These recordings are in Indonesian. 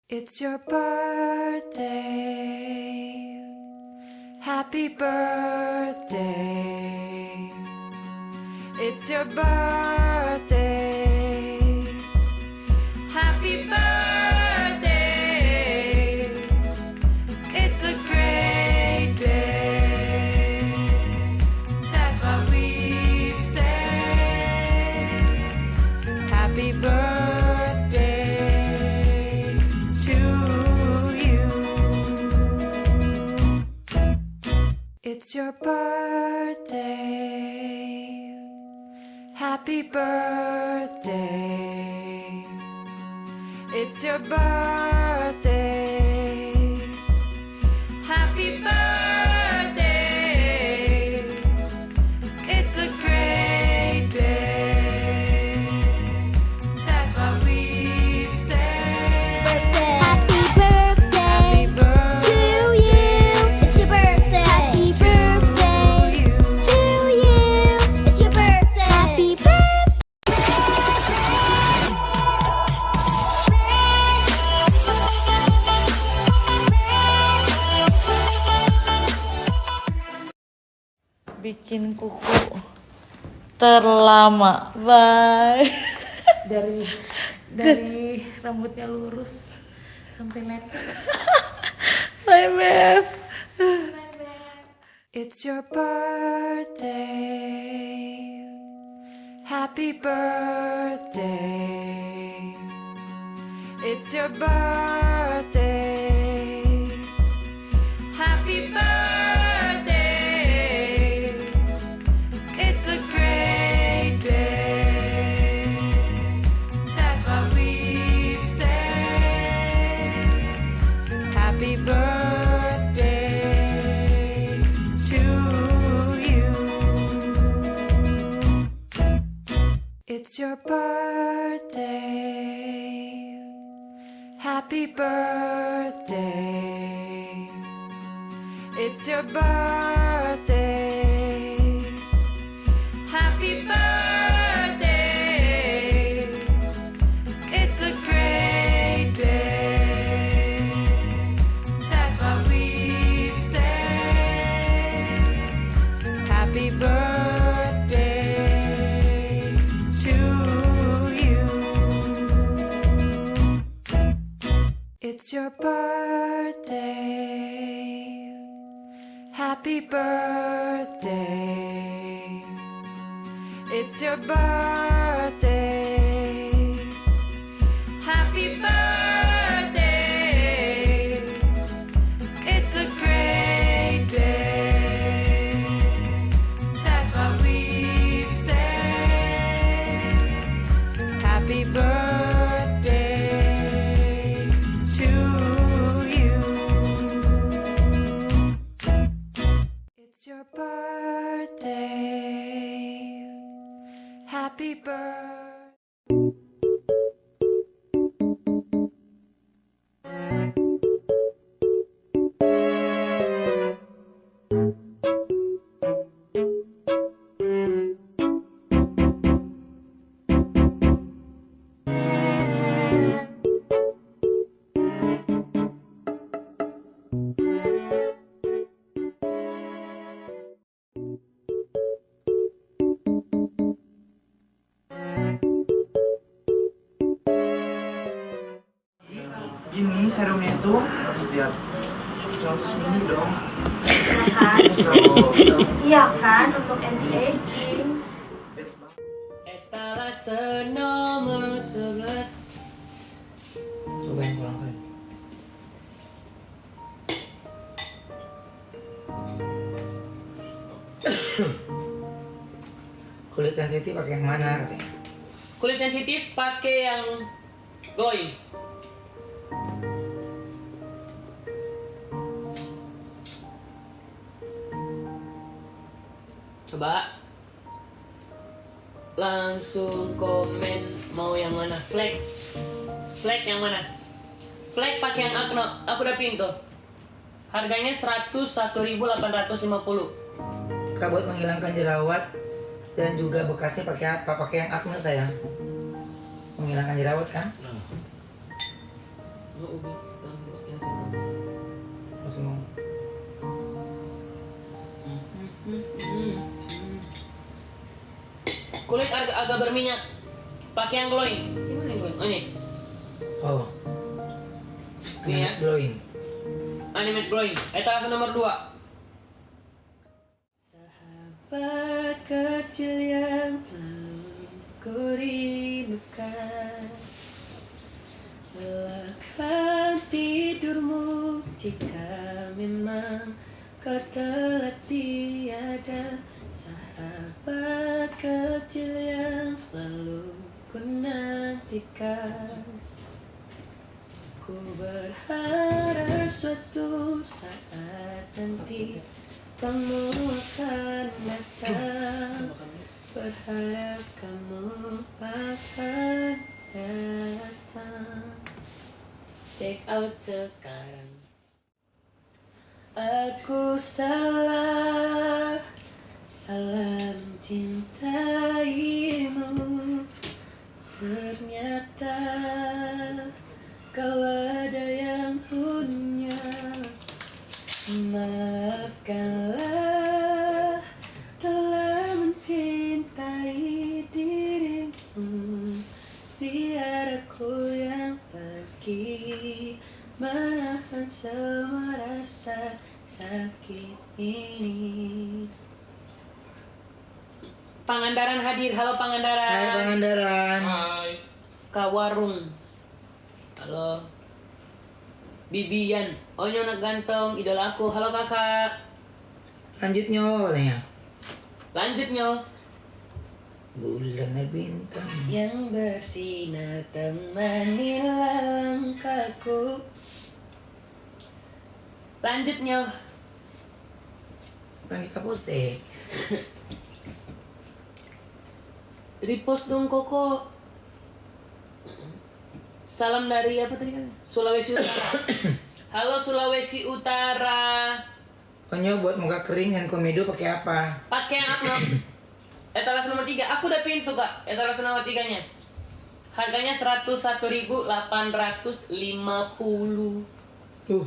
It's your birthday. Happy birthday. It's your birthday. Happy birthday. It's a great day. That's what we say. Happy birthday to you. It's your birthday. Happy birthday. It's your birthday. Happy birthday. It's a great day. That's what we say. Happy birthday Happy birthday to you. It's your birthday. Happy birthday to you. to you. It's your birthday. Happy birthday. Bikin kuku terlama. Bye. dari rambutnya lurus sampai letter. Bye, Beb. It's your birthday. Happy birthday. It's your birthday. Happy birthday. It's a great day. That's what we say. Happy birthday to you. It's your birthday. Happy birthday. It's your birthday. Happy birthday. It's a great day. That's what we say. Happy birthday to you. It's your birthday. Happy birthday. It's your birthday. Happy birthday. It's a great day. That's what we say. Happy birthday to you. It's your birthday. Happy birthday. Ini serumnya itu lihat 100 mili dong. Iya kan, untuk anti-aging. Etalase nomor 11. Coba yang pulang kali. Kulit sensitif pakai yang mana katanya? Kulit sensitif pakai yang glowing. Coba langsung komen mau yang mana. Flek yang mana? Flek pakai yang aku udah pintu. Harganya 101.850. Kak, buat menghilangkan jerawat dan juga bekasnya pakai apa? Pakai yang acne sayang. Menghilangkan jerawat kan? Oh, ubi. Dan yang senang. Langsung mau. Kulit agak berminyak. Pakai yang glowing. Gimana yang glowing? Oh, ini. Oh. Ini ya. Glowing. Animate glowing. Etalase nomor 2. Sahabat kecil yang selalu ku rindukan, relakan tidurmu jika memang kau telah tiada. Sahabat kecil yang selalu ku nantikan, ku berharap suatu saat nanti kamu akan datang. Berharap kamu akan datang. Check out sekarang. Aku salah mencintaimu. Ternyata kau ada yang punya. Maafkanlah telah mencintai dirimu. Biar aku yang pergi menahan semua rasa sakit ini. Pangandaran hadir. Halo Pangandaran. Hai Pangandaran. Kak Warung. Halo. Bibian. Onyo anak ganteng, idola aku. Halo kakak. Lanjut nyo katanya. Lanjut nyo. Bulan dan bintang. Yang bersinar temanilah langkahku. Lanjut nyo. Kan kita post eh. Repost dong Koko. Salam dari apa tadi kan? Sulawesi Utara. Halo Sulawesi Utara. Onyo buat muka kering dan komedo pakai apa? Pakai yang apa? Etalase nomor 3. Aku udah pintu kak. Etalase nomor 3-nya. Harganya 101.850. Tuh.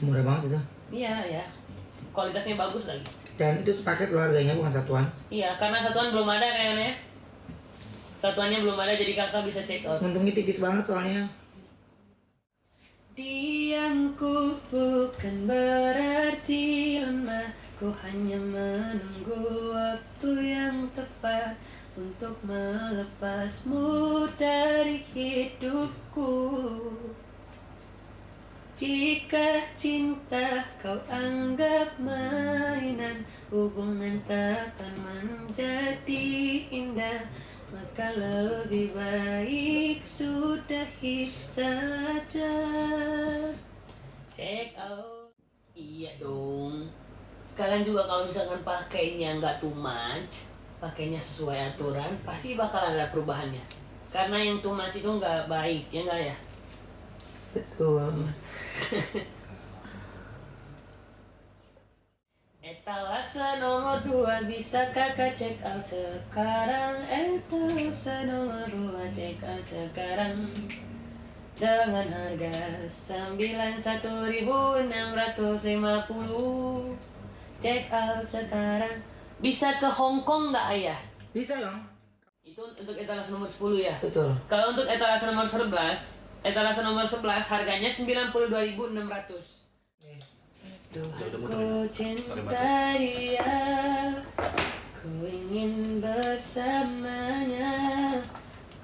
Murah banget itu. Iya ya. Kualitasnya bagus lagi. Dan itu sepaket loh harganya, bukan satuan. Iya, karena satuan belum ada kayaknya. Satuannya belum ada, jadi kakak bisa check out. Untungnya tipis banget soalnya. Diamku bukan berarti lemah. Ku hanya menunggu waktu yang tepat untuk melepasmu dari hidupku. Jika cinta kau anggap mainan, hubungan takkan menjadi indah. Maka lebih baik sudahi saja. Check out. Iya dong. Kalian juga kalau misalkan pakainya nggak too much, pakainya sesuai aturan, pasti bakal ada perubahannya. Karena yang too much itu nggak baik, ya nggak ya? Betul. Etalase nomor 2 bisa kakak check out sekarang. Etalase nomor 2 check out sekarang dengan harga 91.650. Check out sekarang. Bisa ke Hong Kong nggak ayah? Bisa dong. Itu untuk etalase nomor 10 ya. Betul. Kalau untuk etalase nomor 11, etalase nomor 11 harganya 92.600. Ku cinta dia, ku ingin bersamanya,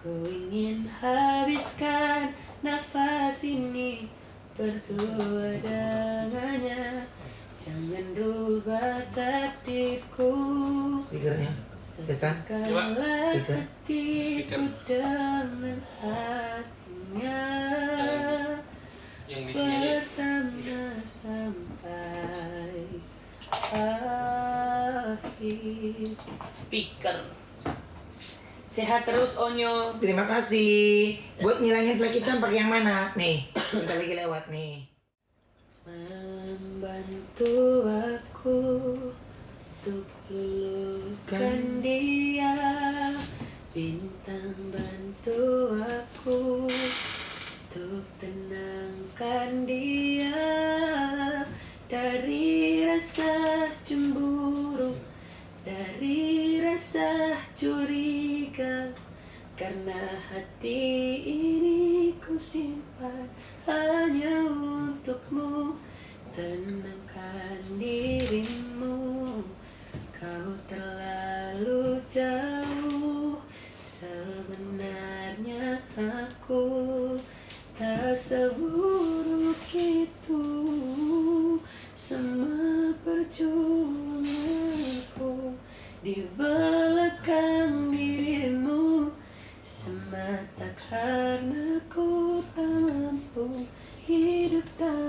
ku ingin habiskan nafas ini berdua dengannya. Jangan rubah takdirku. Speakernya. Pesan. Segala Speaker. hatiku dengan hatinya. Yang di sini aja. Bersama sampai akhir. Speaker. Sehat terus Onyo. Terima kasih. Buat ngilangin flek hitam pakai yang mana? Nih, bentar lagi lewat nih. Membantu aku untuk luluhkan dia. Bintang bantu aku untuk untuk tenangkan dia dari rasa cemburu, dari rasa curiga, karena hati ini ku simpan hanya untukmu. Tenangkan dirimu, kau terlalu jauh. Sebenarnya aku tak seburuk itu. Semua perjuanganku di belakang dirimu, semata karena ku tak mampu hidup tanpa